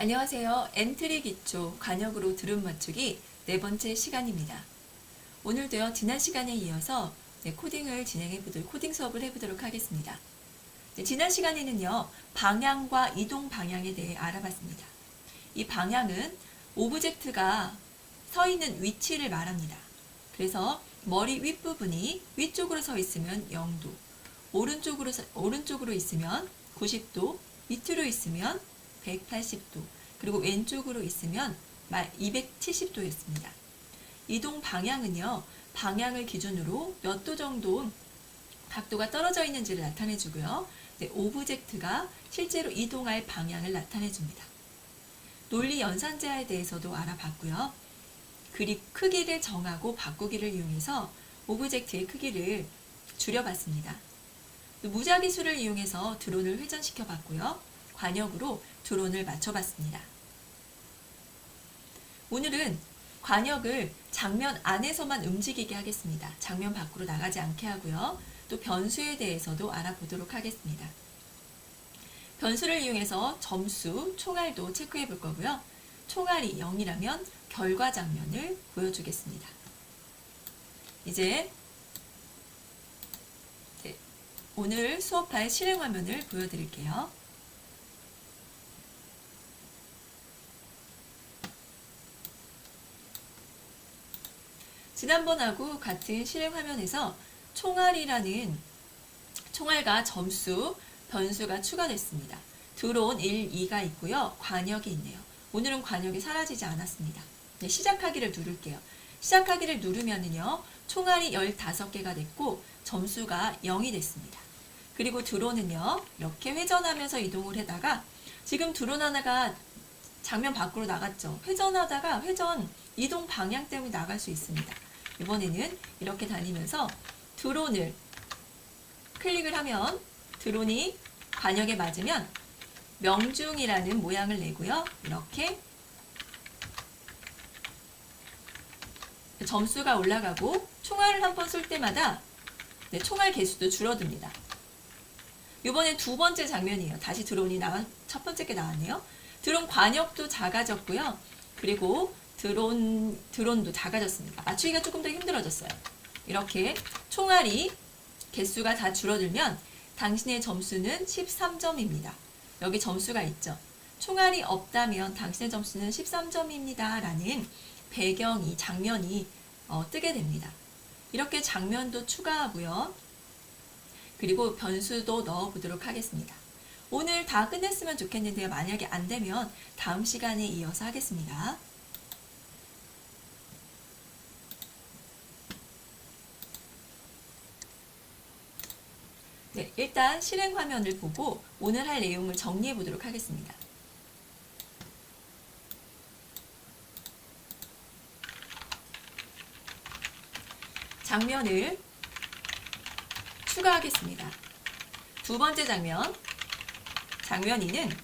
안녕하세요. 엔트리 기초 관역으로 들음 맞추기 네 번째 시간입니다. 오늘도요, 지난 시간에 이어서 코딩을 코딩 수업을 해보도록 하겠습니다. 지난 시간에는요, 방향과 이동 방향에 대해 알아봤습니다. 이 방향은 오브젝트가 서 있는 위치를 말합니다. 그래서 머리 윗부분이 위쪽으로 서 있으면 0도, 오른쪽으로 있으면 90도, 밑으로 있으면 180도, 그리고 왼쪽으로 있으면 270도였습니다. 이동 방향은요, 방향을 기준으로 몇 도 정도 각도가 떨어져 있는지를 나타내 주고요. 오브젝트가 실제로 이동할 방향을 나타내 줍니다. 논리 연산자에 대해서도 알아봤고요. 그립 크기를 정하고 바꾸기를 이용해서 오브젝트의 크기를 줄여봤습니다. 무작위수를 이용해서 드론을 회전시켜 봤고요. 관역으로 드론을 맞춰봤습니다. 오늘은 관역을 장면 안에서만 움직이게 하겠습니다. 장면 밖으로 나가지 않게 하고요. 또 변수에 대해서도 알아보도록 하겠습니다. 변수를 이용해서 점수, 총알도 체크해 볼 거고요. 총알이 0이라면 결과 장면을 보여주겠습니다. 이제 오늘 수업할 실행 화면을 보여드릴게요. 지난번하고 같은 실행 화면에서 총알이라는 총알과 점수, 변수가 추가됐습니다. 드론 1, 2가 있고요. 관역이 있네요. 오늘은 관역이 사라지지 않았습니다. 시작하기를 누를게요. 시작하기를 누르면은요, 총알이 15개가 됐고 점수가 0이 됐습니다. 그리고 드론은요, 이렇게 회전하면서 이동을 하다가 지금 드론 하나가 장면 밖으로 나갔죠. 회전하다가 이동 방향 때문에 나갈 수 있습니다. 이번에는 이렇게 다니면서 드론을 클릭을 하면 드론이 관역에 맞으면 명중이라는 모양을 내고요. 이렇게 점수가 올라가고 총알을 한 번 쏠 때마다 총알 개수도 줄어듭니다. 이번엔 두 번째 장면이에요. 다시 드론이 첫 번째 게 나왔네요. 드론 관역도 작아졌고요. 그리고 드론도 작아졌습니다. 맞추기가 조금 더 힘들어졌어요. 이렇게 총알이 개수가 다 줄어들면 당신의 점수는 13점입니다. 여기 점수가 있죠. 총알이 없다면 당신의 점수는 13점입니다. 라는 장면이 뜨게 됩니다. 이렇게 장면도 추가하고요. 그리고 변수도 넣어보도록 하겠습니다. 오늘 다 끝냈으면 좋겠는데요. 만약에 안 되면 다음 시간에 이어서 하겠습니다. 일단 실행 화면을 보고 오늘 할 내용을 정리해 보도록 하겠습니다. 장면을 추가하겠습니다. 두 번째 장면 2는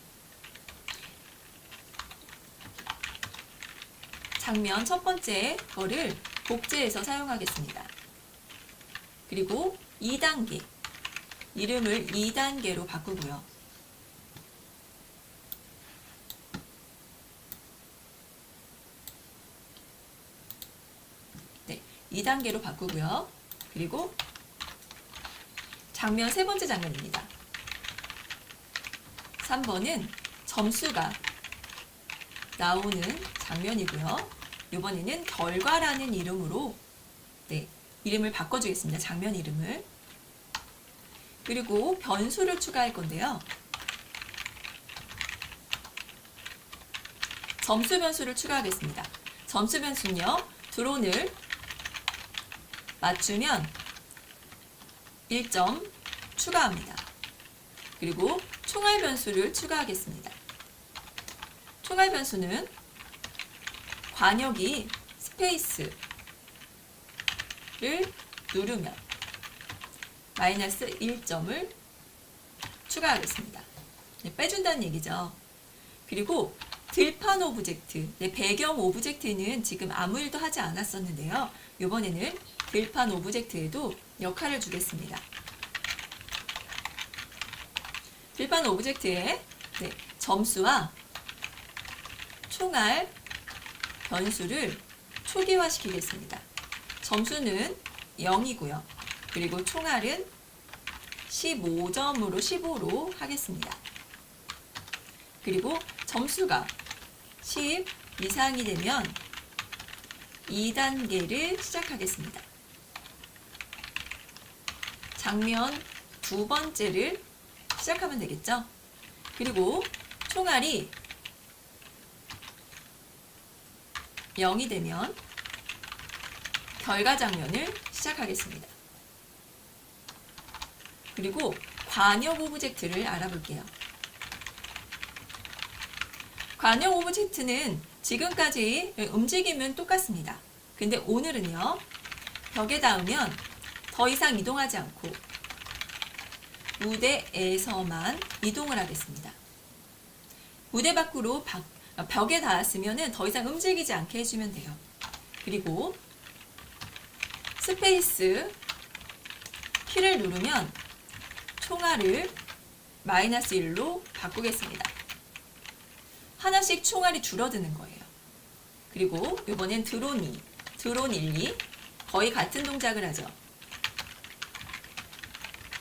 장면 첫 번째 거를 복제해서 사용하겠습니다. 그리고 2단계 이름을 2단계로 바꾸고요. 네, 2단계로 바꾸고요. 그리고 장면 세 번째 장면입니다. 3번은 점수가 나오는 장면이고요. 이번에는 결과라는 이름으로 이름을 바꿔주겠습니다. 장면 이름을. 그리고 변수를 추가할 건데요. 점수 변수를 추가하겠습니다. 점수 변수는요, 드론을 맞추면 1점 추가합니다. 그리고 총알 변수를 추가하겠습니다. 총알 변수는 관역이 스페이스를 누르면 마이너스 1점을 추가하겠습니다. 빼준다는 얘기죠. 그리고 들판 오브젝트, 배경 오브젝트는 지금 아무 일도 하지 않았었는데요. 이번에는 들판 오브젝트에도 역할을 주겠습니다. 들판 오브젝트에 점수와 총알 변수를 초기화시키겠습니다. 점수는 0이고요. 그리고 총알은 15점으로 15로 하겠습니다. 그리고 점수가 10 이상이 되면 2단계를 시작하겠습니다. 장면 두 번째를 시작하면 되겠죠? 그리고 총알이 0이 되면 결과 장면을 시작하겠습니다. 그리고 관역 오브젝트를 알아볼게요. 관역 오브젝트는 지금까지 움직임은 똑같습니다. 근데 오늘은요, 벽에 닿으면 더 이상 이동하지 않고 무대에서만 이동을 하겠습니다. 무대 밖으로 벽에 닿았으면 더 이상 움직이지 않게 해주면 돼요. 그리고 스페이스 키를 누르면 총알을 -1로 바꾸겠습니다. 하나씩 총알이 줄어드는 거예요. 그리고 이번엔 드론 1, 2 거의 같은 동작을 하죠.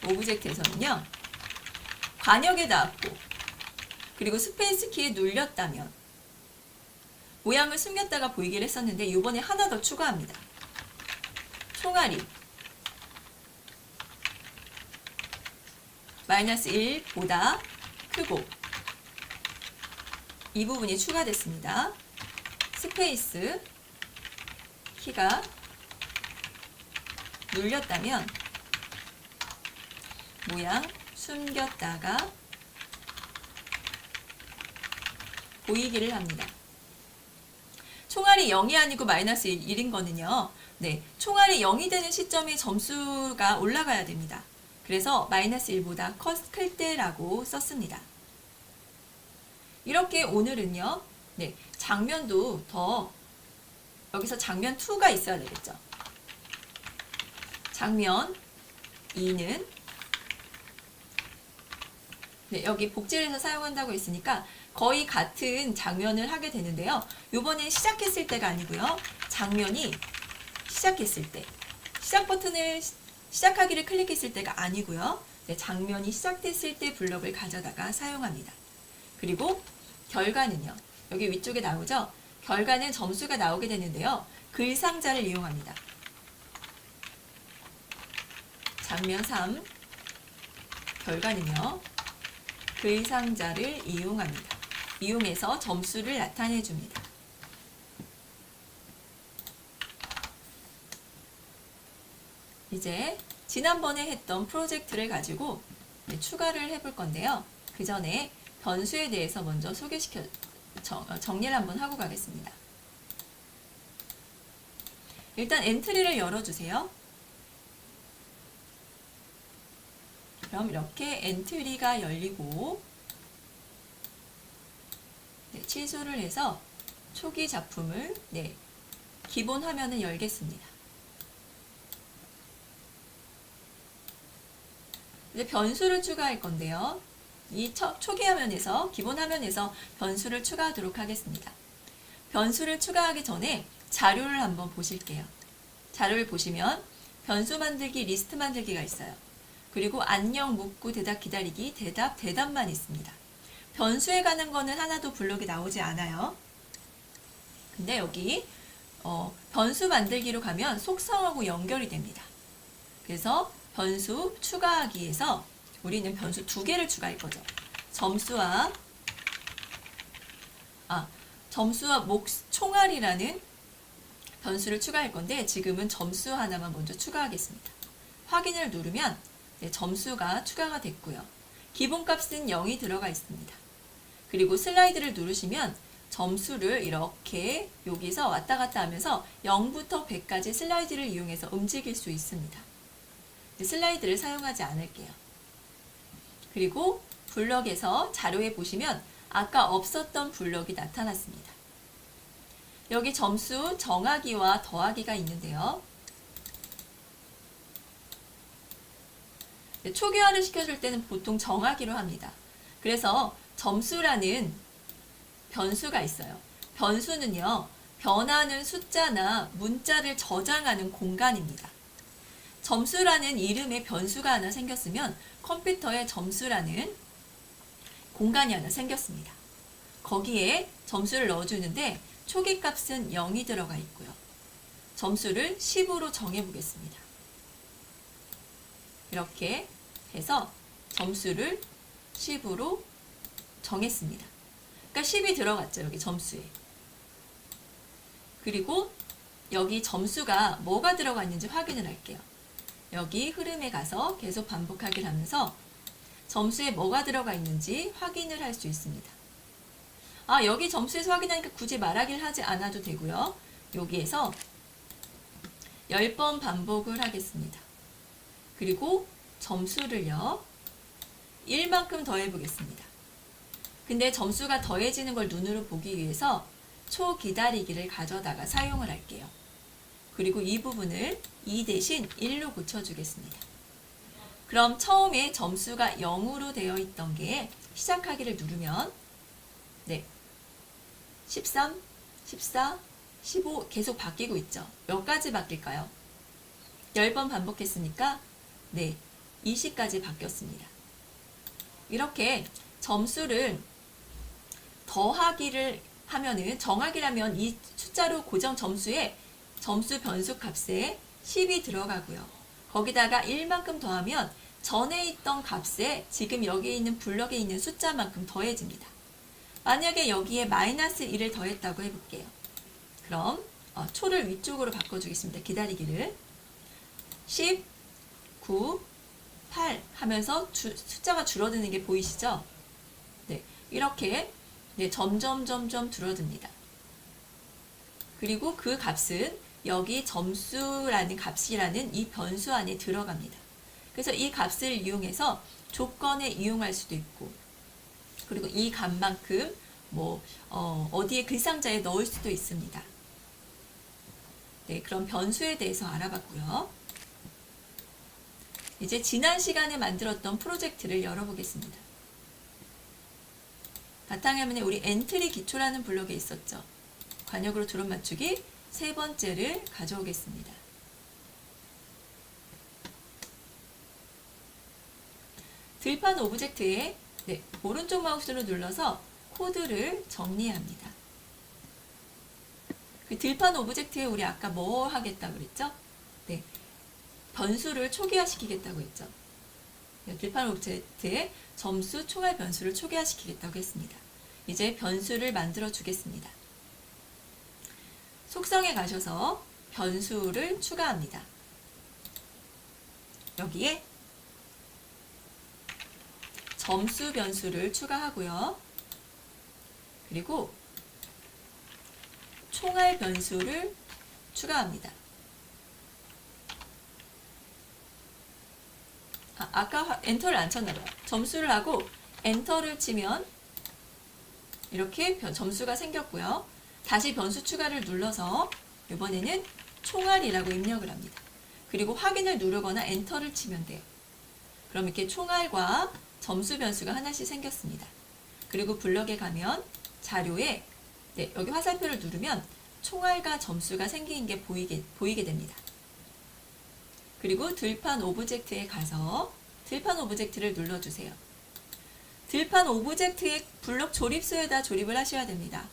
오브젝트에서는요, 관역에 닿았고 그리고 스페이스 키에 눌렸다면 모양을 숨겼다가 보이기를 했었는데 이번에 하나 더 추가합니다. 총알이 -1보다 크고 이 부분이 추가됐습니다. 스페이스 키가 눌렸다면 모양 숨겼다가 보이기를 합니다. 총알이 0이 아니고 -1인 거는요. 네, 총알이 0이 되는 시점에 점수가 올라가야 됩니다. 그래서 -1보다 클 때라고 썼습니다. 이렇게 오늘은요. 네, 장면도 더 여기서 장면 2가 있어야 되겠죠. 장면 2는 네, 여기 복제해서 사용한다고 했으니까 거의 같은 장면을 하게 되는데요. 이번엔 시작했을 때가 아니고요. 장면이 시작했을 때, 시작 버튼을 시작하기를 클릭했을 때가 아니고요. 네, 장면이 시작됐을 때 블럭을 가져다가 사용합니다. 그리고 결과는요. 여기 위쪽에 나오죠. 결과는 점수가 나오게 되는데요. 글 상자를 이용합니다. 장면 3 결과는요. 글 상자를 이용합니다. 이용해서 점수를 나타내 줍니다. 이제 지난번에 했던 프로젝트를 가지고 추가를 해볼 건데요. 그 전에 변수에 대해서 먼저 정리를 한번 하고 가겠습니다. 일단 엔트리를 열어주세요. 그럼 이렇게 엔트리가 열리고 취소를 해서 초기 작품을 기본 화면을 열겠습니다. 이제 변수를 추가할 건데요. 이 초기 화면에서 기본 화면에서 변수를 추가하도록 하겠습니다. 변수를 추가하기 전에 자료를 한번 보실게요. 자료를 보시면 변수 만들기, 리스트 만들기가 있어요. 그리고 안녕, 묻고, 대답, 기다리기, 대답만 있습니다. 변수에 관한 거는 하나도 블록이 나오지 않아요. 근데 여기 변수 만들기로 가면 속성하고 연결이 됩니다. 그래서 변수 추가하기에서 우리는 변수 2개를 추가할 거죠. 점수와 총알이라는 변수를 추가할 건데 지금은 점수 하나만 먼저 추가하겠습니다. 확인을 누르면 점수가 추가가 됐고요. 기본값은 0이 들어가 있습니다. 그리고 슬라이드를 누르시면 점수를 이렇게 여기서 왔다 갔다 하면서 0부터 100까지 슬라이드를 이용해서 움직일 수 있습니다. 슬라이드를 사용하지 않을게요. 그리고 블럭에서 자료에 보시면 아까 없었던 블럭이 나타났습니다. 여기 점수 정하기와 더하기가 있는데요. 초기화를 시켜줄 때는 보통 정하기로 합니다. 그래서 점수라는 변수가 있어요. 변수는요, 변하는 숫자나 문자를 저장하는 공간입니다. 점수라는 이름에 변수가 하나 생겼으면 컴퓨터에 점수라는 공간이 하나 생겼습니다. 거기에 점수를 넣어주는데 초기 값은 0이 들어가 있고요. 점수를 10으로 정해보겠습니다. 이렇게 해서 점수를 10으로 정했습니다. 그러니까 10이 들어갔죠. 여기 점수에. 그리고 여기 점수가 뭐가 들어가 있는지 확인을 할게요. 여기 흐름에 가서 계속 반복하기를 하면서 점수에 뭐가 들어가 있는지 확인을 할 수 있습니다. 여기 점수에서 확인하니까 굳이 말하기를 하지 않아도 되고요. 여기에서 10번 반복을 하겠습니다. 그리고 점수를요, 1만큼 더해보겠습니다. 근데 점수가 더해지는 걸 눈으로 보기 위해서 초기다리기를 가져다가 사용을 할게요. 그리고 이 부분을 2 대신 1로 고쳐주겠습니다. 그럼 처음에 점수가 0으로 되어 있던 게 시작하기를 누르면 13, 14, 15 계속 바뀌고 있죠. 몇 가지 바뀔까요? 10번 반복했으니까 20까지 바뀌었습니다. 이렇게 점수를 더하기를 하면은, 정하기라면 이 숫자로 고정 점수에 점수 변수 값에 10이 들어가고요. 거기다가 1만큼 더하면 전에 있던 값에 지금 여기에 있는 블럭에 있는 숫자만큼 더해집니다. 만약에 여기에 마이너스 1을 더했다고 해볼게요. 그럼 초를 위쪽으로 바꿔주겠습니다. 기다리기를 10, 9, 8 하면서 숫자가 줄어드는 게 보이시죠? 이렇게 점점 줄어듭니다. 그리고 그 값은 여기 점수라는 값이라는 이 변수 안에 들어갑니다. 그래서 이 값을 이용해서 조건에 이용할 수도 있고, 그리고 이 값만큼 어디에 글상자에 넣을 수도 있습니다. 그럼 변수에 대해서 알아봤고요. 이제 지난 시간에 만들었던 프로젝트를 열어보겠습니다. 바탕화면에 우리 엔트리 기초라는 블록에 있었죠. 관역으로 드론 맞추기 세 번째를 가져오겠습니다. 들판 오브젝트에 오른쪽 마우스를 눌러서 코드를 정리합니다. 그 들판 오브젝트에 우리 아까 뭐 하겠다고 그랬죠? 변수를 초기화시키겠다고 했죠. 들판 오브젝트에 점수 총알 변수를 초기화시키겠다고 했습니다. 이제 변수를 만들어 주겠습니다. 속성에 가셔서 변수를 추가합니다. 여기에 점수 변수를 추가하고요. 그리고 총알 변수를 추가합니다. 아까 엔터를 안 쳤나봐요. 점수를 하고 엔터를 치면 이렇게 점수가 생겼고요. 다시 변수 추가를 눌러서 이번에는 총알이라고 입력을 합니다. 그리고 확인을 누르거나 엔터를 치면 돼요. 그럼 이렇게 총알과 점수 변수가 하나씩 생겼습니다. 그리고 블럭에 가면 자료에 여기 화살표를 누르면 총알과 점수가 생긴 게 보이게 됩니다. 그리고 들판 오브젝트에 가서 들판 오브젝트를 눌러주세요. 들판 오브젝트의 블록 조립소에다 조립을 하셔야 됩니다.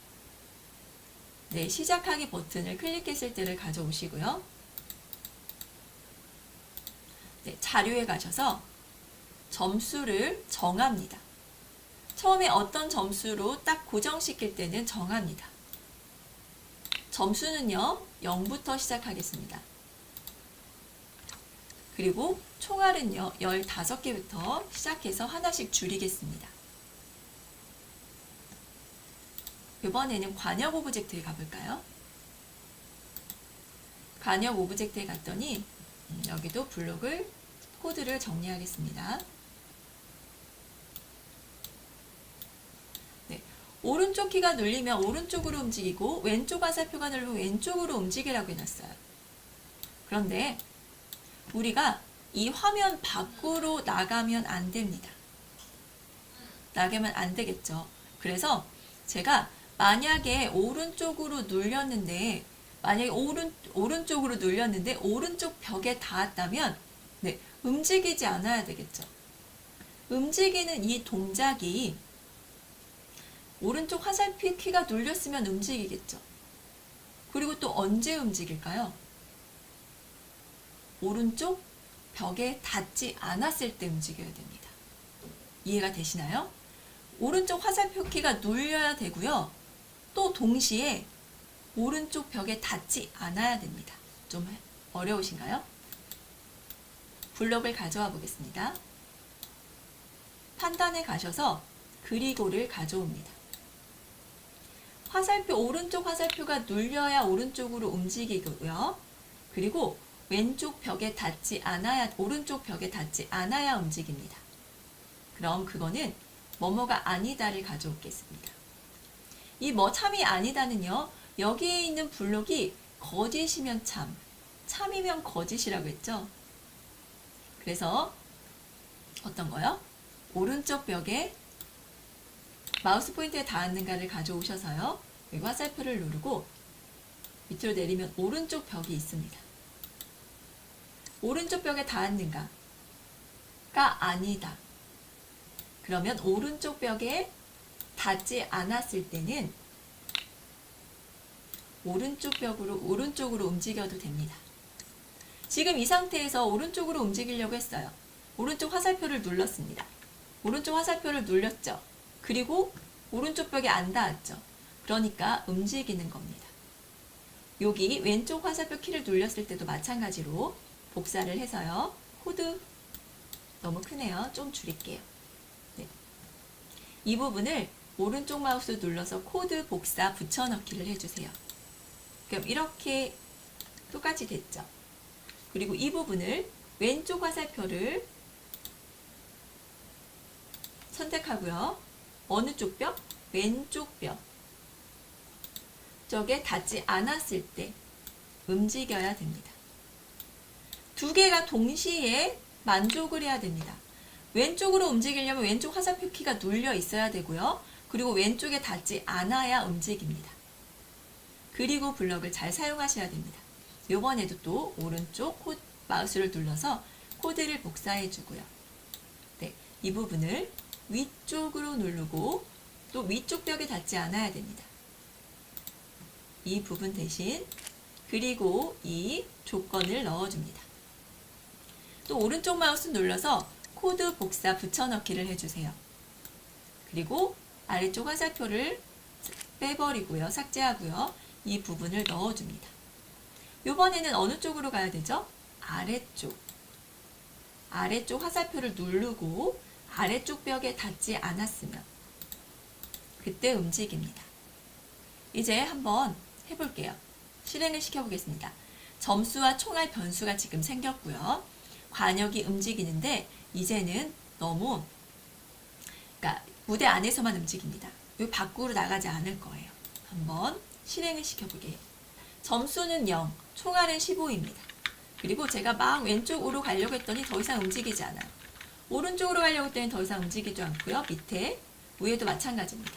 시작하기 버튼을 클릭했을 때를 가져오시고요. 자료에 가셔서 점수를 정합니다. 처음에 어떤 점수로 딱 고정시킬 때는 정합니다. 점수는요, 0부터 시작하겠습니다. 그리고 총알은요, 15개부터 시작해서 하나씩 줄이겠습니다. 이번에는 관역 오브젝트에 가볼까요? 관역 오브젝트에 갔더니 여기도 블록을 코드를 정리하겠습니다. 오른쪽 키가 눌리면 오른쪽으로 움직이고 왼쪽 화살표가 누르면 왼쪽으로 움직이라고 해놨어요. 그런데 우리가 이 화면 밖으로 나가면 안 됩니다. 나가면 안 되겠죠. 그래서 제가 만약에 오른쪽으로 눌렸는데 만약에 오른쪽으로 눌렸는데 오른쪽 벽에 닿았다면 네, 움직이지 않아야 되겠죠. 움직이는 이 동작이 오른쪽 화살표 키가 눌렸으면 움직이겠죠. 그리고 또 언제 움직일까요? 오른쪽 벽에 닿지 않았을 때 움직여야 됩니다. 이해가 되시나요? 오른쪽 화살표 키가 눌려야 되고요. 또 동시에 오른쪽 벽에 닿지 않아야 됩니다. 좀 어려우신가요? 블록을 가져와 보겠습니다. 판단에 가셔서 그리고를 가져옵니다. 화살표, 오른쪽 화살표가 눌려야 오른쪽으로 움직이고요. 그리고 왼쪽 벽에 닿지 않아야, 오른쪽 벽에 닿지 않아야 움직입니다. 그럼 그거는 뭐뭐가 아니다를 가져오겠습니다. 이 뭐 참이 아니다는요, 여기에 있는 블록이 거짓이면 참, 참이면 거짓이라고 했죠. 그래서 어떤 거요? 오른쪽 벽에 마우스 포인트에 닿았는가를 가져오셔서요. 여기 화살표를 누르고 밑으로 내리면 오른쪽 벽이 있습니다. 오른쪽 벽에 닿았는가가 아니다. 그러면 오른쪽 벽에 닿지 않았을 때는 오른쪽으로 움직여도 됩니다. 지금 이 상태에서 오른쪽으로 움직이려고 했어요. 오른쪽 화살표를 눌렀습니다. 오른쪽 화살표를 눌렸죠. 그리고 오른쪽 벽에 안 닿았죠. 그러니까 움직이는 겁니다. 여기 왼쪽 화살표 키를 눌렸을 때도 마찬가지로 복사를 해서요. 코드 너무 크네요. 좀 줄일게요. 네. 이 부분을 오른쪽 마우스 눌러서 코드 복사 붙여넣기를 해주세요. 그럼 이렇게 똑같이 됐죠. 그리고 이 부분을 왼쪽 화살표를 선택하고요. 어느 쪽 벽? 왼쪽 벽. 저게 닿지 않았을 때 움직여야 됩니다. 두 개가 동시에 만족을 해야 됩니다. 왼쪽으로 움직이려면 왼쪽 화살표 키가 눌려 있어야 되고요. 그리고 왼쪽에 닿지 않아야 움직입니다. 그리고 블럭을 잘 사용하셔야 됩니다. 이번에도 또 오른쪽 마우스를 눌러서 코드를 복사해 주고요. 네, 이 부분을 위쪽으로 누르고 또 위쪽 벽에 닿지 않아야 됩니다. 이 부분 대신 그리고 이 조건을 넣어줍니다. 또 오른쪽 마우스 눌러서 코드 복사 붙여넣기를 해주세요. 그리고 아래쪽 화살표를 빼버리고요. 삭제하고요. 이 부분을 넣어줍니다. 이번에는 어느 쪽으로 가야 되죠? 아래쪽. 아래쪽 화살표를 누르고 아래쪽 벽에 닿지 않았으면 그때 움직입니다. 이제 한번 해볼게요. 실행을 시켜보겠습니다. 점수와 총알 변수가 지금 생겼고요. 관역이 움직이는데 이제는 너무 그러니까 무대 안에서만 움직입니다. 이 밖으로 나가지 않을 거예요. 한번 실행을 시켜보게요. 점수는 0, 총알은 15입니다. 그리고 제가 막 왼쪽으로 가려고 했더니 더 이상 움직이지 않아요. 오른쪽으로 가려고 했더니 더 이상 움직이지 않고요. 밑에, 위에도 마찬가지입니다.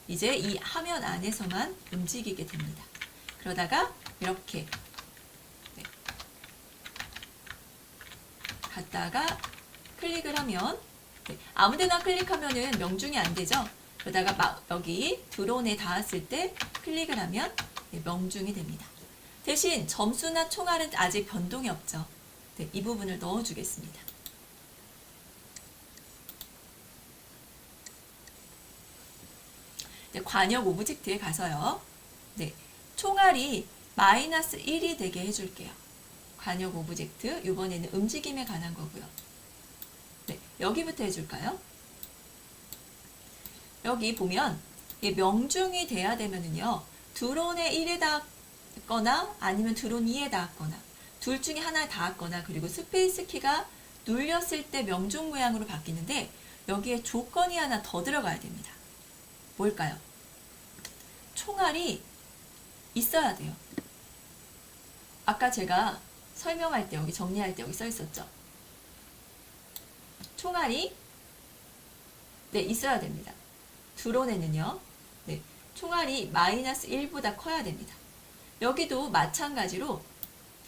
이제 이 화면 안에서만 움직이게 됩니다. 그러다가 이렇게 네. 갔다가 클릭을 하면 네. 아무데나 클릭하면은 명중이 안 되죠. 그러다가 여기 드론에 닿았을 때 클릭을 하면 네, 명중이 됩니다. 대신 점수나 총알은 아직 변동이 없죠. 네, 이 부분을 넣어주겠습니다. 네, 관역 오브젝트에 가서요. 네, 총알이 마이너스 1이 되게 해줄게요. 관역 오브젝트, 이번에는 움직임에 관한 거고요. 네, 여기부터 해줄까요? 여기 보면 명중이 돼야 되면은요. 드론에 1에 닿거나 아니면 드론 2에 닿거나 둘 중에 하나에 닿았거나 그리고 스페이스 키가 눌렸을 때 명중 모양으로 바뀌는데 여기에 조건이 하나 더 들어가야 됩니다. 뭘까요? 총알이 있어야 돼요. 아까 제가 설명할 때 여기 정리할 때 여기 써 있었죠. 총알이 네, 있어야 됩니다. 드론에는요. 네, 총알이 마이너스 1보다 커야 됩니다. 여기도 마찬가지로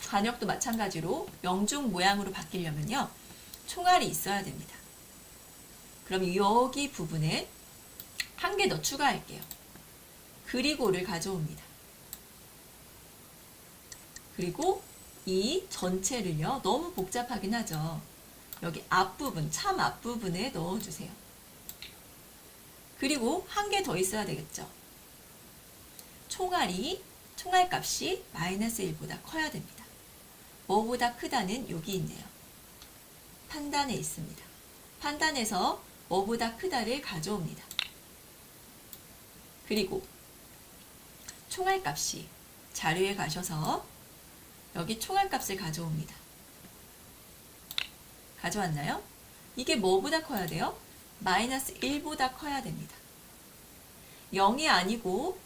관역도 마찬가지로 명중 모양으로 바뀌려면요. 총알이 있어야 됩니다. 그럼 여기 부분에 한 개 더 추가할게요. 그리고를 가져옵니다. 그리고 이 전체를요. 너무 복잡하긴 하죠. 여기 앞부분, 참 앞부분에 넣어주세요. 그리고 한 개 더 있어야 되겠죠. 총알값이 마이너스 1보다 커야 됩니다. 뭐보다 크다는 여기 있네요. 판단에 있습니다. 판단에서 뭐보다 크다를 가져옵니다. 그리고 총알값이 자료에 가셔서 여기 총알값을 가져옵니다. 가져왔나요? 이게 뭐보다 커야 돼요? 마이너스 1보다 커야 됩니다. 0이 아니고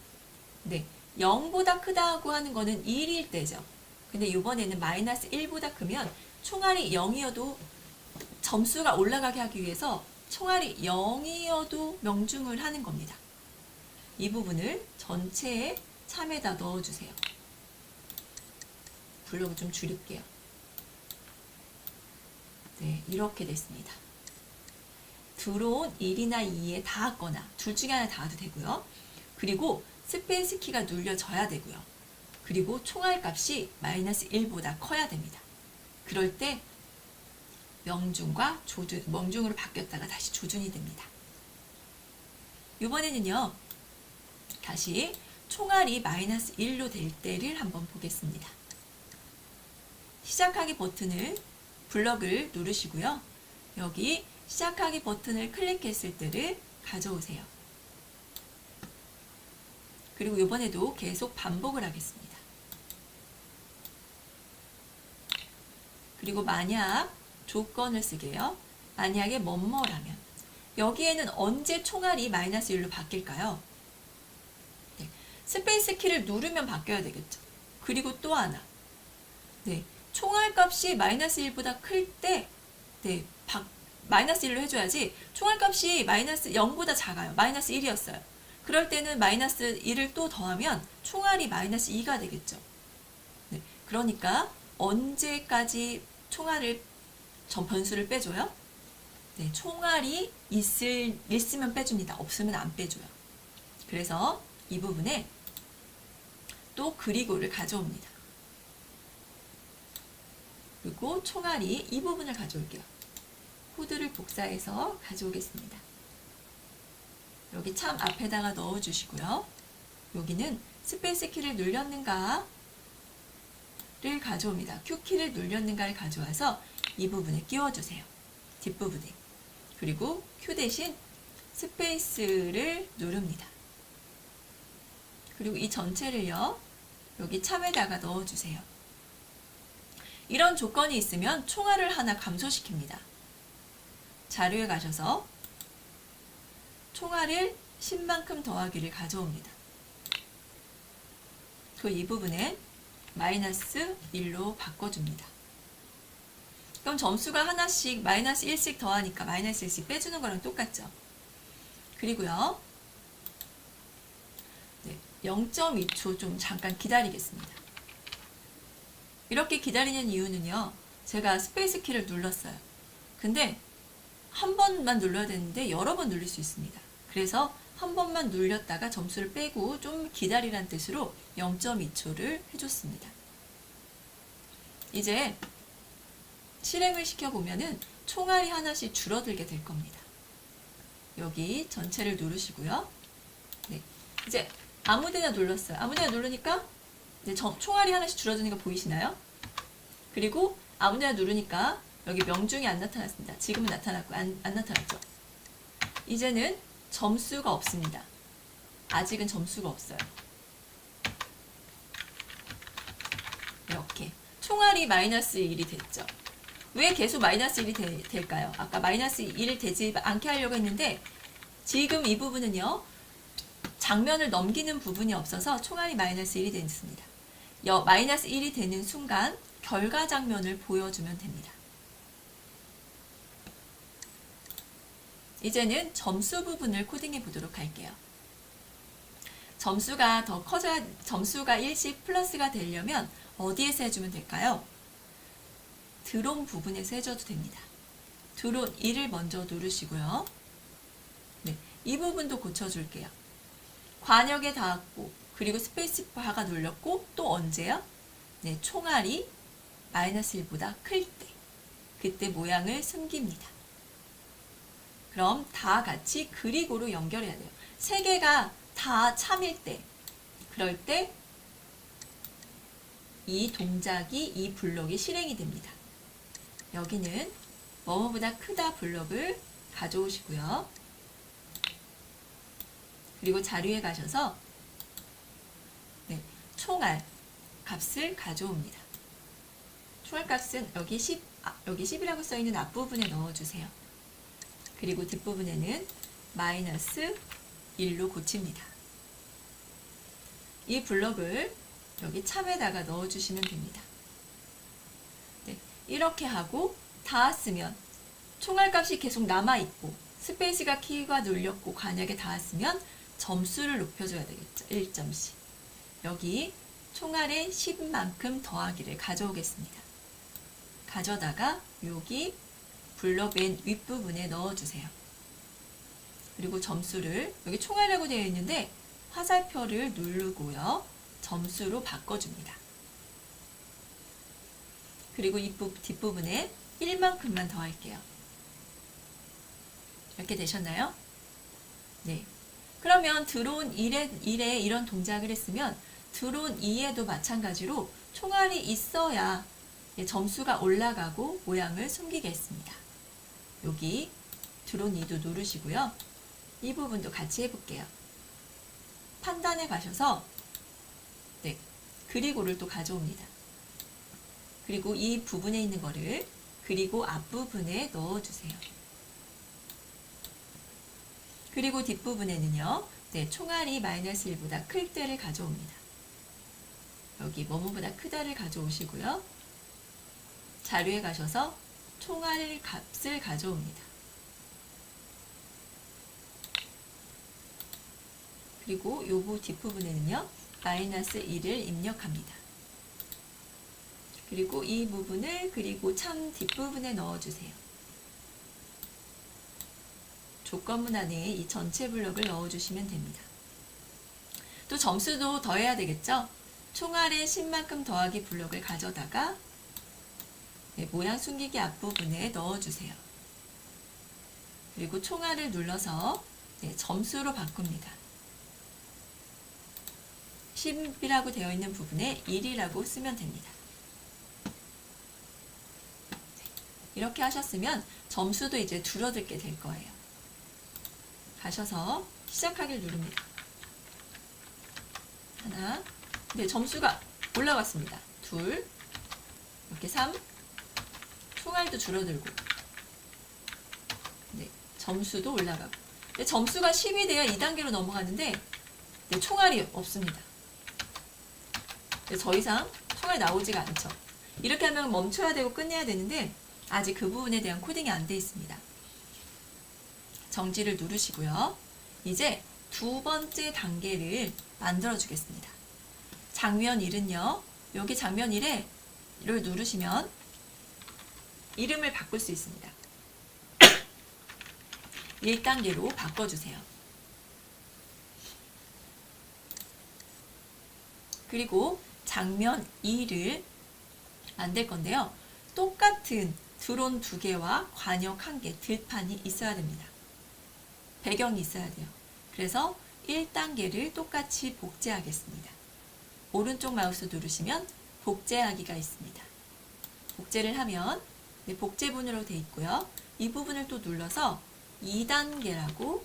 0보다 크다고 하는 거는 1일 때죠. 근데 이번에는 마이너스 1보다 크면 총알이 0이어도 점수가 올라가게 하기 위해서 총알이 0이어도 명중을 하는 겁니다. 이 부분을 전체에 참에다 넣어주세요. 블록을 좀 줄일게요. 네, 이렇게 됐습니다. 들어온 1이나 2에 닿았거나 둘 중에 하나 닿아도 되고요. 그리고 스페이스 키가 눌려져야 되고요. 그리고 총알값이 마이너스 1보다 커야 됩니다. 그럴 때 명중으로 바뀌었다가 다시 조준이 됩니다. 이번에는요. 다시 총알이 마이너스 1로 될 때를 한번 보겠습니다. 시작하기 버튼을 블럭을 누르시고요. 여기 시작하기 버튼을 클릭했을 때를 가져오세요. 그리고 이번에도 계속 반복을 하겠습니다. 그리고 만약 조건을 쓰게요. 만약에 뭐뭐라면 여기에는 언제 총알이 마이너스 1로 바뀔까요? 네, 스페이스 키를 누르면 바뀌어야 되겠죠. 그리고 또 하나. 총알값이 마이너스 1보다 클 때 마이너스 1로 해줘야지. 총알값이 마이너스 0보다 작아요. 마이너스 1이었어요. 그럴 때는 마이너스 1을 또 더하면 총알이 마이너스 2가 되겠죠. 그러니까 언제까지 총알을 변수를 빼줘요? 총알이 있으면 빼줍니다. 없으면 안 빼줘요. 그래서 이 부분에 또 그리고를 가져옵니다. 그리고 총알이 이 부분을 가져올게요. 코드를 복사해서 가져오겠습니다. 여기 참 앞에다가 넣어주시고요. 여기는 스페이스 키를 눌렸는가를 가져옵니다. Q키를 눌렸는가를 가져와서 이 부분에 끼워주세요. 뒷부분에. 그리고 Q 대신 스페이스를 누릅니다. 그리고 이 전체를요. 여기 참에다가 넣어주세요. 이런 조건이 있으면 총알을 하나 감소시킵니다. 자료에 가셔서 총알을 10만큼 더하기를 가져옵니다. 그 이 부분에 마이너스 1로 바꿔줍니다. 그럼 점수가 하나씩 마이너스 1씩 더하니까 마이너스 1씩 빼주는 거랑 똑같죠. 그리고요. 0.2초 좀 잠깐 기다리겠습니다. 이렇게 기다리는 이유는요. 제가 스페이스 키를 눌렀어요. 근데 한 번만 눌러야 되는데 여러 번 누릴 수 있습니다. 그래서 한 번만 눌렸다가 점수를 빼고 좀 기다리란 뜻으로 0.2초를 해줬습니다. 이제 실행을 시켜보면은 총알이 하나씩 줄어들게 될 겁니다. 여기 전체를 누르시고요. 이제 아무데나 눌렀어요. 아무데나 누르니까 이제 총알이 하나씩 줄어드는 거 보이시나요? 그리고 아무데나 누르니까 여기 명중이 안 나타났습니다. 지금은 나타났고 안 나타났죠. 이제는 점수가 없습니다. 아직은 점수가 없어요. 이렇게 총알이 마이너스 1이 됐죠. 왜 계속 마이너스 1이 될까요? 아까 마이너스 1이 되지 않게 하려고 했는데 지금 이 부분은요. 장면을 넘기는 부분이 없어서 총알이 마이너스 1이 됐습니다. 마이너스 1이 되는 순간 결과 장면을 보여주면 됩니다. 이제는 점수 부분을 코딩해 보도록 할게요. 점수가 더 커져야, 점수가 일씩 플러스가 되려면 어디에서 해주면 될까요? 드론 부분에서 해줘도 됩니다. 드론 1을 먼저 누르시고요. 네, 이 부분도 고쳐줄게요. 관역에 닿았고, 그리고 스페이스바가 눌렸고, 또 언제요? 네, 총알이 마이너스 1보다 클 때. 그때 모양을 숨깁니다. 그럼 다 같이 그리고로 연결해야 돼요. 세 개가 다 참일 때, 그럴 때 이 동작이, 이 블록이 실행이 됩니다. 여기는 뭐뭐보다 크다 블록을 가져오시고요. 그리고 자료에 가셔서 네, 총알 값을 가져옵니다. 총알 값은 여기 10, 여기 10이라고 써있는 앞부분에 넣어주세요. 그리고 뒷부분에는 마이너스 1로 고칩니다. 이 블록을 여기 참에다가 넣어주시면 됩니다. 네, 이렇게 하고 닿았으면 총알값이 계속 남아있고 스페이스가 키가 눌렸고 관역에 닿았으면 점수를 높여줘야 되겠죠. 1점씩. 여기 총알의 10만큼 더하기를 가져오겠습니다. 가져다가 여기 블록 맨 윗부분에 넣어주세요. 그리고 점수를 여기 총알이라고 되어 있는데 화살표를 누르고요. 점수로 바꿔줍니다. 그리고 이 뒷부분에 1만큼만 더할게요. 이렇게 되셨나요? 네. 그러면 드론 1에 이런 동작을 했으면 드론 2에도 마찬가지로 총알이 있어야 점수가 올라가고 모양을 숨기겠습니다. 여기 드론 2도 누르시고요. 이 부분도 같이 해볼게요. 판단에 가셔서 네, 그리고를 또 가져옵니다. 그리고 이 부분에 있는 거를 그리고 앞부분에 넣어주세요. 그리고 뒷부분에는요. 네, 총알이 마이너스 1보다 클 때를 가져옵니다. 여기 뭐뭐보다 크다를 가져오시고요. 자료에 가셔서 총알 값을 가져옵니다. 그리고 요부 뒷부분에는요. 마이너스 1을 입력합니다. 그리고 이 부분을 그리고 참 뒷부분에 넣어주세요. 조건문 안에 이 전체 블록을 넣어주시면 됩니다. 또 점수도 더해야 되겠죠? 총알의 10만큼 더하기 블록을 가져다가 네, 모양 숨기기 앞부분에 넣어주세요. 그리고 총알을 눌러서 네, 점수로 바꿉니다. 10이라고 되어 있는 부분에 1이라고 쓰면 됩니다. 이렇게 하셨으면 점수도 이제 줄어들게 될 거예요. 가셔서 시작하기를 누릅니다. 하나, 네, 점수가 올라갔습니다. 둘, 이렇게 3, 총알도 줄어들고, 네, 점수도 올라가고. 네, 점수가 10이 돼야 2단계로 넘어가는데, 네, 총알이 없습니다. 네, 더 이상 총알이 나오지가 않죠. 이렇게 하면 멈춰야 되고 끝내야 되는데, 아직 그 부분에 대한 코딩이 안 돼 있습니다. 정지를 누르시고요. 이제 두 번째 단계를 만들어 주겠습니다. 장면 1은요. 여기 장면 1을 누르시면 이름을 바꿀 수 있습니다. 1단계로 바꿔주세요. 그리고 장면 2를 만들 건데요. 똑같은 드론 2개와 관역 1개, 들판이 있어야 됩니다. 배경이 있어야 돼요. 그래서 1단계를 똑같이 복제하겠습니다. 오른쪽 마우스 누르시면 복제하기가 있습니다. 복제를 하면 네, 복제본으로 되어 있고요. 이 부분을 또 눌러서 2단계라고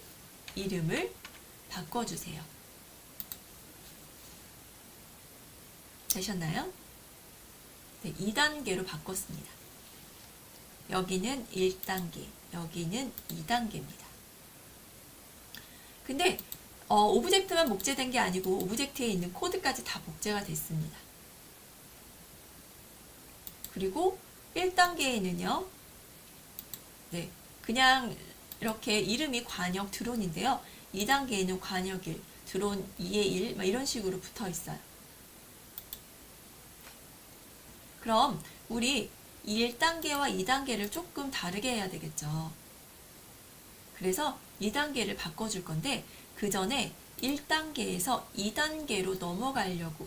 이름을 바꿔주세요. 되셨나요? 네, 2단계로 바꿨습니다. 여기는 1단계, 여기는 2단계입니다. 근데 오브젝트만 복제된 게 아니고 오브젝트에 있는 코드까지 다 복제가 됐습니다. 그리고 1단계에는요. 네, 그냥 이렇게 이름이 관역 드론인데요. 2단계에는 관역 1, 드론 2의 1 이런 식으로 붙어 있어요. 그럼 우리 1단계와 2단계를 조금 다르게 해야 되겠죠. 그래서 2단계를 바꿔줄 건데 그 전에 1단계에서 2단계로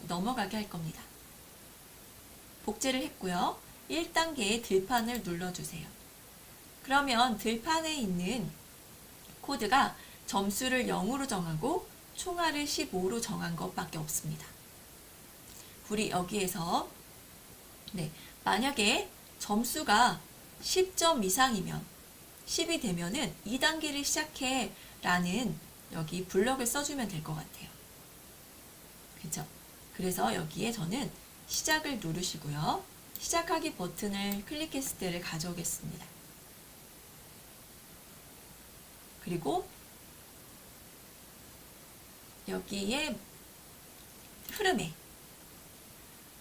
넘어가게 할 겁니다. 복제를 했고요. 1단계의 들판을 눌러주세요. 그러면 들판에 있는 코드가 점수를 0으로 정하고 총알을 15로 정한 것밖에 없습니다. 우리 여기에서 만약에 점수가 10점 이상이면 10이 되면은 2단계를 시작해 라는 여기 블럭을 써주면 될 것 같아요. 그죠? 그래서 여기에 저는 시작을 누르시고요. 시작하기 버튼을 클릭했을 때를 가져오겠습니다. 그리고 여기에 흐름에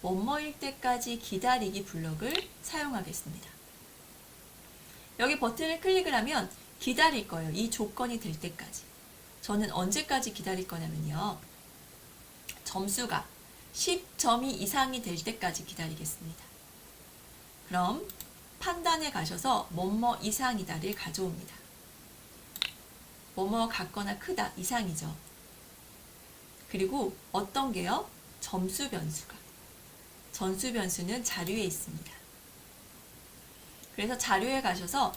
뭐뭐일 때까지 기다리기 블럭을 사용하겠습니다. 여기 버튼을 클릭을 하면 기다릴 거예요. 이 조건이 될 때까지. 저는 언제까지 기다릴 거냐면요. 점수가 10점이 이상이 될 때까지 기다리겠습니다. 그럼 판단에 가셔서 뭐뭐 이상이다를 가져옵니다. 뭐뭐 같거나 크다 이상이죠. 그리고 어떤 게요? 점수 변수가. 전수 변수는 자료에 있습니다. 그래서 자료에 가셔서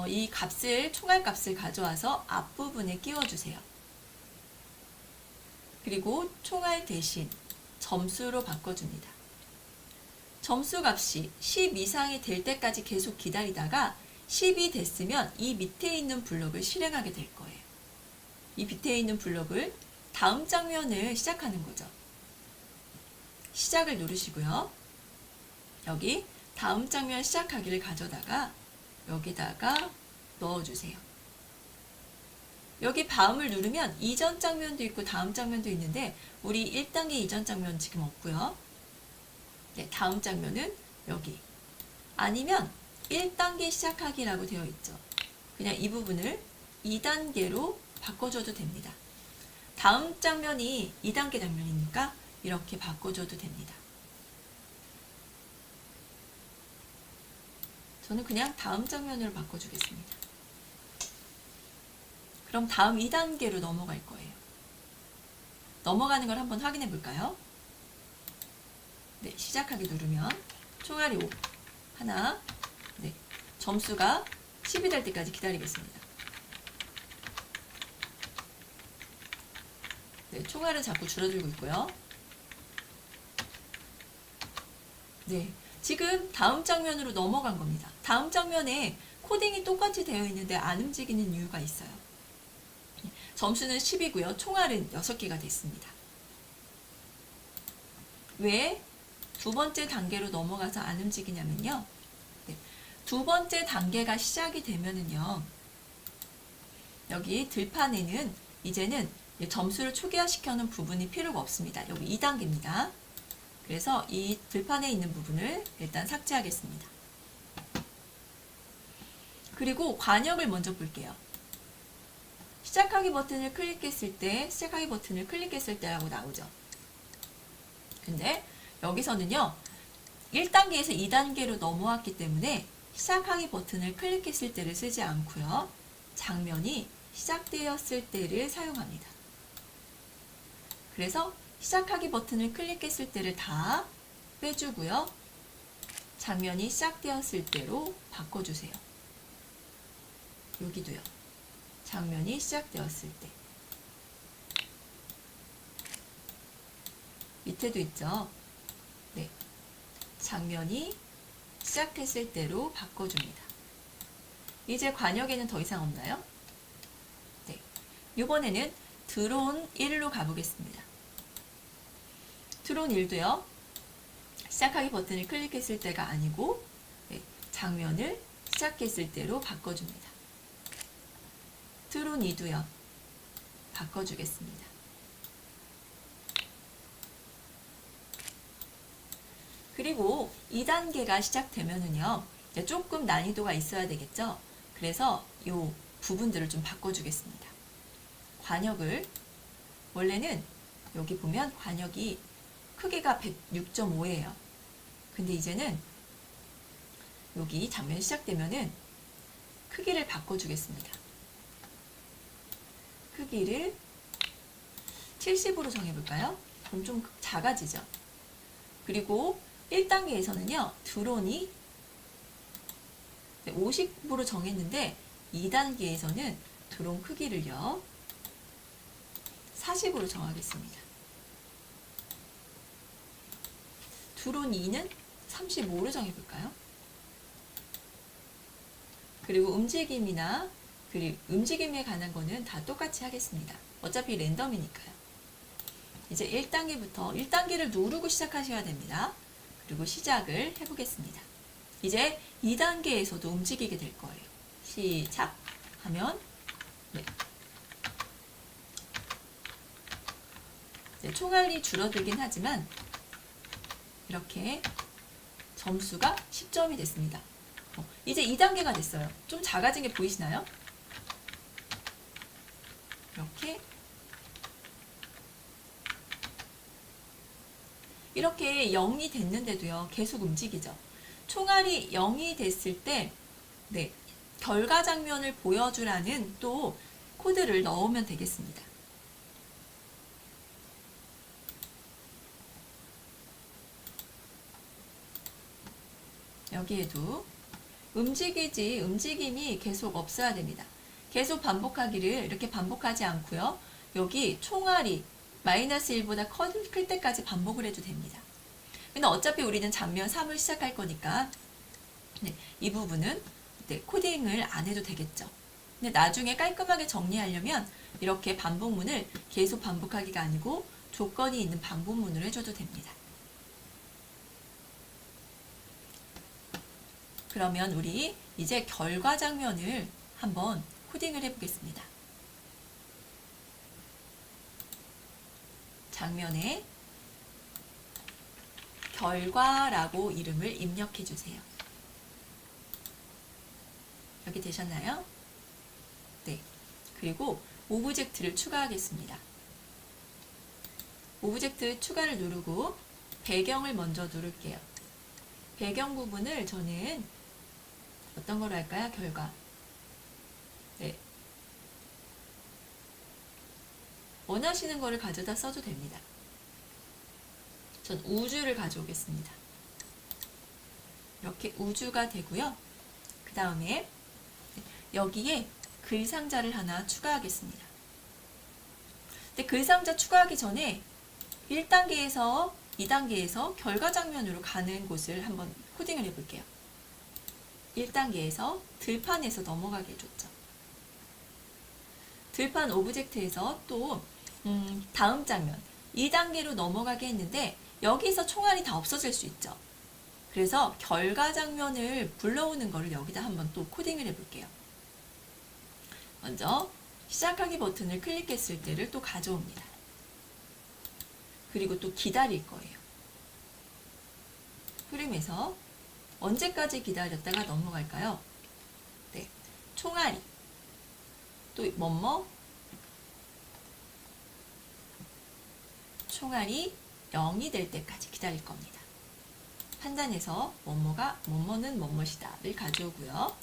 이 값을, 총알 값을 가져와서 앞부분에 끼워주세요. 그리고 총알 대신 점수로 바꿔줍니다. 점수 값이 10 이상이 될 때까지 계속 기다리다가 10이 됐으면 이 밑에 있는 블럭을 실행하게 될 거예요. 이 밑에 있는 블럭을 다음 장면을 시작하는 거죠. 시작을 누르시고요. 여기 다음 장면 시작하기를 가져다가 여기다가 넣어주세요. 여기 다음을 누르면 이전 장면도 있고 다음 장면도 있는데 우리 1단계 이전 장면 지금 없고요. 다음 장면은 여기. 아니면 1단계 시작하기라고 되어 있죠. 그냥 이 부분을 2단계로 바꿔줘도 됩니다. 다음 장면이 2단계 장면이니까 이렇게 바꿔줘도 됩니다. 저는 그냥 다음 장면으로 바꿔주겠습니다. 그럼 다음 2단계로 넘어갈 거예요. 넘어가는 걸 한번 확인해 볼까요? 시작하기 누르면 총알이 5, 하나, 점수가 10이 될 때까지 기다리겠습니다. 총알은 자꾸 줄어들고 있고요. 지금 다음 장면으로 넘어간 겁니다. 다음 장면에 코딩이 똑같이 되어 있는데 안 움직이는 이유가 있어요. 점수는 10이고요. 총알은 6개가 됐습니다. 왜 두 번째 단계로 넘어가서 안 움직이냐면요. 두 번째 단계가 시작이 되면은요. 여기 들판에는 이제는 점수를 초기화시켜 놓은 부분이 필요가 없습니다. 여기 2단계입니다. 그래서 이 들판에 있는 부분을 일단 삭제하겠습니다. 그리고 관역을 먼저 볼게요. 시작하기 버튼을 클릭했을 때라고 나오죠. 근데 여기서는요. 1단계에서 2단계로 넘어왔기 때문에 시작하기 버튼을 클릭했을 때를 쓰지 않고요. 장면이 시작되었을 때를 사용합니다. 그래서 시작하기 버튼을 클릭했을 때를 다 빼주고요. 장면이 시작되었을 때로 바꿔주세요. 여기도요. 장면이 시작되었을 때. 밑에도 있죠. 장면이 시작했을 때로 바꿔줍니다. 이제 관역에는 더 이상 없나요? 이번에는 드론 1로 가보겠습니다. 드론 1도요. 시작하기 버튼을 클릭했을 때가 아니고 장면을 시작했을 때로 바꿔줍니다. 드론 2도요. 바꿔주겠습니다. 그리고 2단계가 시작되면은요. 조금 난이도가 있어야 되겠죠. 그래서 이 부분들을 좀 바꿔주겠습니다. 관역을 원래는 여기 보면 관역이 크기가 106.5예요. 근데 이제는 여기 장면이 시작되면은 크기를 바꿔주겠습니다. 크기를 70으로 정해볼까요? 그럼 좀 작아지죠. 그리고 1단계에서는요, 드론이 50으로 정했는데 2단계에서는 드론 크기를요, 40으로 정하겠습니다. 드론 2는 35로 정해볼까요? 그리고 움직임에 관한 거는 다 똑같이 하겠습니다. 어차피 랜덤이니까요. 이제 1단계를 누르고 시작하셔야 됩니다. 그리고 시작을 해보겠습니다. 이제 2단계에서도 움직이게 될 거예요. 시작 하면 네. 총알이 줄어들긴 하지만 이렇게 점수가 10점이 됐습니다. 이제 2단계가 됐어요. 좀 작아진 게 보이시나요? 이렇게 0이 됐는데도요, 계속 움직이죠. 총알이 0이 됐을 때, 네, 결과 장면을 보여주라는 또 코드를 넣으면 되겠습니다. 여기에도 움직임이 계속 없어야 됩니다. 계속 반복하기를 이렇게 반복하지 않고요. 여기 총알이 -1보다 클 때까지 반복을 해도 됩니다. 근데 어차피 우리는 장면 3을 시작할 거니까 네, 이 부분은 네, 코딩을 안 해도 되겠죠. 근데 나중에 깔끔하게 정리하려면 이렇게 반복문을 계속 반복하기가 아니고 조건이 있는 반복문으로 해줘도 됩니다. 그러면 우리 이제 결과 장면을 한번 코딩을 해보겠습니다. 장면에 결과라고 이름을 입력해 주세요. 여기 되셨나요? 네. 그리고 오브젝트를 추가하겠습니다. 오브젝트 추가를 누르고 배경을 먼저 누를게요. 배경 부분을 저는 어떤 걸로 할까요? 결과. 네. 원하시는 거를 가져다 써도 됩니다. 전 우주를 가져오겠습니다. 이렇게 우주가 되고요. 그 다음에 여기에 글상자를 하나 추가하겠습니다. 근데 글상자 추가하기 전에 1단계에서 2단계에서 결과 장면으로 가는 곳을 한번 코딩을 해볼게요. 1단계에서 들판에서 넘어가게 해줬죠. 들판 오브젝트에서 또 다음 장면 2단계로 넘어가게 했는데 여기서 총알이 다 없어질 수 있죠. 그래서 결과 장면을 불러오는 거를 여기다 한번 또 코딩을 해볼게요. 먼저 시작하기 버튼을 클릭했을 때를 또 가져옵니다. 그리고 또 기다릴 거예요. 흐름에서 언제까지 기다렸다가 넘어갈까요? 네, 총알이 또 총알이 0이 될 때까지 기다릴 겁니다. 판단해서 뭐뭐는 뭐뭐시다를 가져오고요.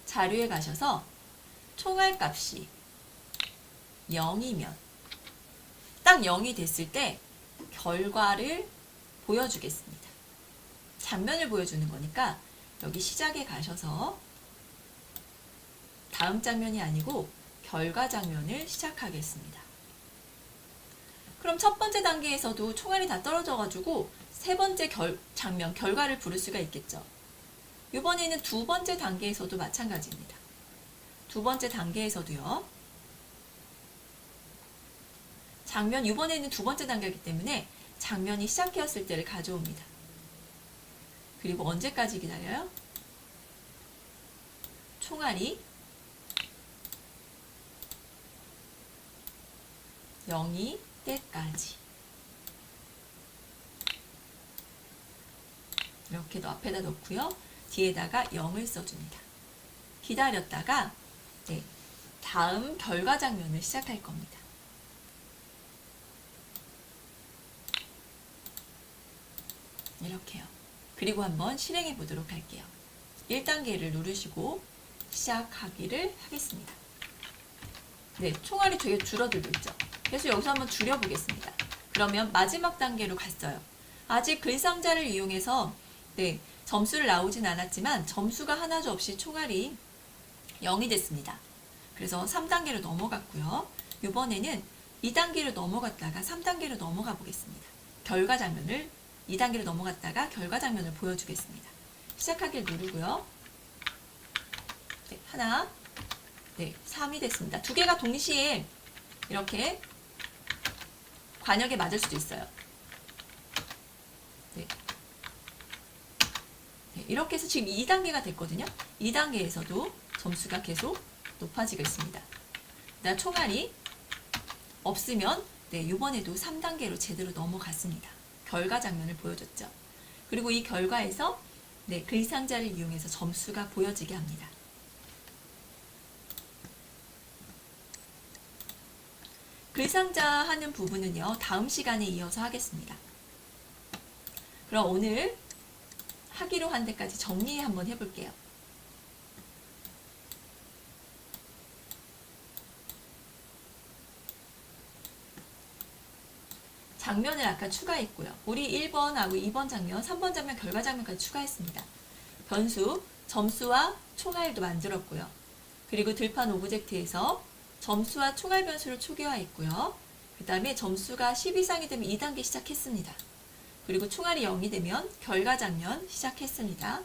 자료에 가셔서 총알 값이 0이면 딱 0이 됐을 때 결과를 보여주겠습니다. 장면을 보여주는 거니까 여기 시작에 가셔서 다음 장면이 아니고 결과 장면을 시작하겠습니다. 그럼 첫 번째 단계에서도 총알이 다 떨어져가지고 세 번째 장면, 결과를 부를 수가 있겠죠. 이번에는 두 번째 단계에서도 마찬가지입니다. 두 번째 단계에서도요. 장면, 이번에는 두 번째 단계이기 때문에 장면이 시작되었을 때를 가져옵니다. 그리고 언제까지 기다려요? 총알이 0이 때까지. 이렇게 앞에다 놓고요. 뒤에다가 0을 써줍니다. 기다렸다가 네, 다음 결과 장면을 시작할 겁니다. 이렇게요. 그리고 한번 실행해 보도록 할게요. 1단계를 누르시고 시작하기를 하겠습니다. 네, 총알이 되게 줄어들고 있죠. 그래서 여기서 한번 줄여보겠습니다. 그러면 마지막 단계로 갔어요. 아직 글상자를 이용해서 네, 점수를 나오진 않았지만 점수가 하나도 없이 총알이 0이 됐습니다. 그래서 3단계로 넘어갔고요. 이번에는 2단계로 넘어갔다가 3단계로 넘어가 보겠습니다. 결과 장면을 2단계로 넘어갔다가 결과 장면을 보여주겠습니다. 시작하기를 누르고요. 네, 하나, 네, 3이 됐습니다. 두 개가 동시에 이렇게 관역에 맞을 수도 있어요. 네. 네, 이렇게 해서 지금 2단계가 됐거든요. 2단계에서도 점수가 계속 높아지고 있습니다. 나 총알이 없으면 네, 이번에도 3단계로 제대로 넘어갔습니다. 결과 장면을 보여줬죠. 그리고 이 결과에서 네, 글상자를 이용해서 점수가 보여지게 합니다. 글상자 하는 부분은요, 다음 시간에 이어서 하겠습니다. 그럼 오늘 하기로 한 데까지 정리 한번 해볼게요. 장면을 아까 추가했고요. 우리 1번하고 2번 장면, 3번 장면, 결과 장면까지 추가했습니다. 변수, 점수와 총알도 만들었고요. 그리고 들판 오브젝트에서 점수와 총알 변수를 초기화했고요. 그 다음에 점수가 10 이상이 되면 2단계 시작했습니다. 그리고 총알이 0이 되면 결과 장면 시작했습니다.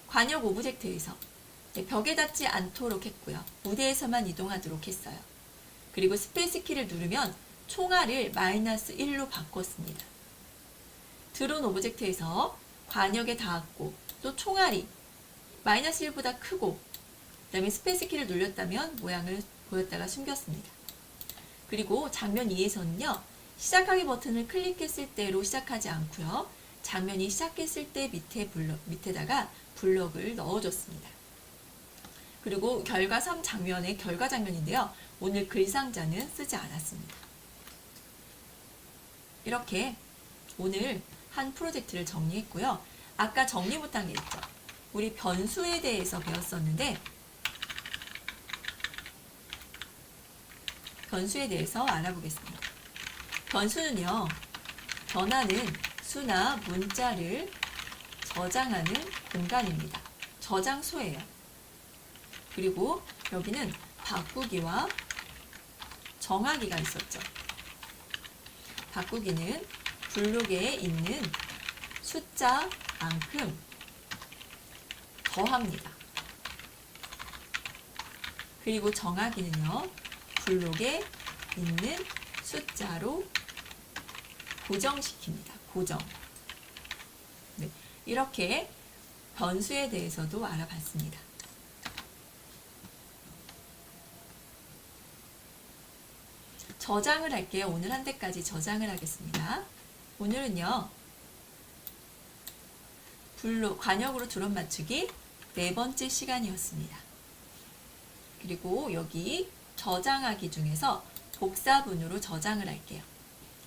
관역 오브젝트에서 벽에 닿지 않도록 했고요. 무대에서만 이동하도록 했어요. 그리고 스페이스 키를 누르면 총알을 -1로 바꿨습니다. 드론 오브젝트에서 관역에 닿았고 또 총알이 -1보다 크고 그 다음에 스페이스 키를 눌렸다면 모양을 보였다가 숨겼습니다. 그리고 장면 2에서는요. 시작하기 버튼을 클릭했을 때로 시작하지 않고요. 장면이 시작했을 때 밑에다가 블럭을 넣어줬습니다. 그리고 결과 3 장면의 결과 장면인데요. 오늘 글상자는 쓰지 않았습니다. 이렇게 오늘 한 프로젝트를 정리했고요. 아까 정리 못한 게 있죠. 우리 변수에 대해서 배웠었는데 변수에 대해서 알아보겠습니다. 변수는요. 변하는 수나 문자를 저장하는 공간입니다. 저장소예요. 그리고 여기는 바꾸기와 정하기가 있었죠. 바꾸기는 블록에 있는 숫자만큼 더합니다. 그리고 정하기는요. 블록에 있는 숫자로 고정시킵니다. 고정. 네, 이렇게 변수에 대해서도 알아봤습니다. 저장을 할게요. 오늘 한 대까지 저장을 하겠습니다. 오늘은요. 블록, 관역으로 드론 맞추기 4번째 시간이었습니다. 그리고 여기 저장하기 중에서 복사본으로 저장을 할게요.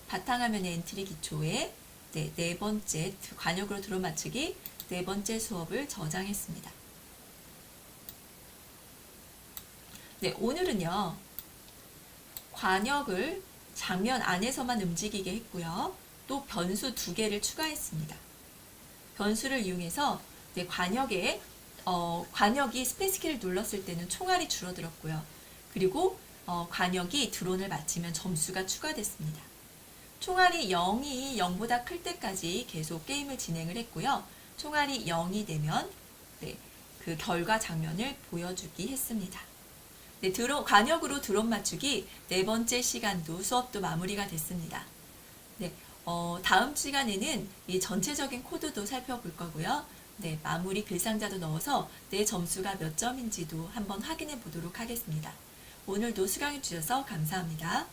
바탕화면의 엔트리 기초에 네 번째 관역으로 드론 맞추기 4번째 수업을 저장했습니다. 네, 오늘은요. 관역을 장면 안에서만 움직이게 했고요. 또 변수 2개를 추가했습니다. 변수를 이용해서 관역이 스페이스키를 눌렀을 때는 총알이 줄어들었고요. 그리고 관역이 드론을 맞히면 점수가 추가됐습니다. 총알이 0보다 클 때까지 계속 게임을 진행을 했고요. 총알이 0이 되면 그 결과 장면을 보여주기 했습니다. 네, 관역으로 드론 맞추기 4번째 시간도 수업도 마무리가 됐습니다. 네, 다음 시간에는 이 전체적인 코드도 살펴볼 거고요. 네, 마무리 글상자도 넣어서 내 점수가 몇 점인지도 한번 확인해 보도록 하겠습니다. 오늘도 수강해 주셔서 감사합니다.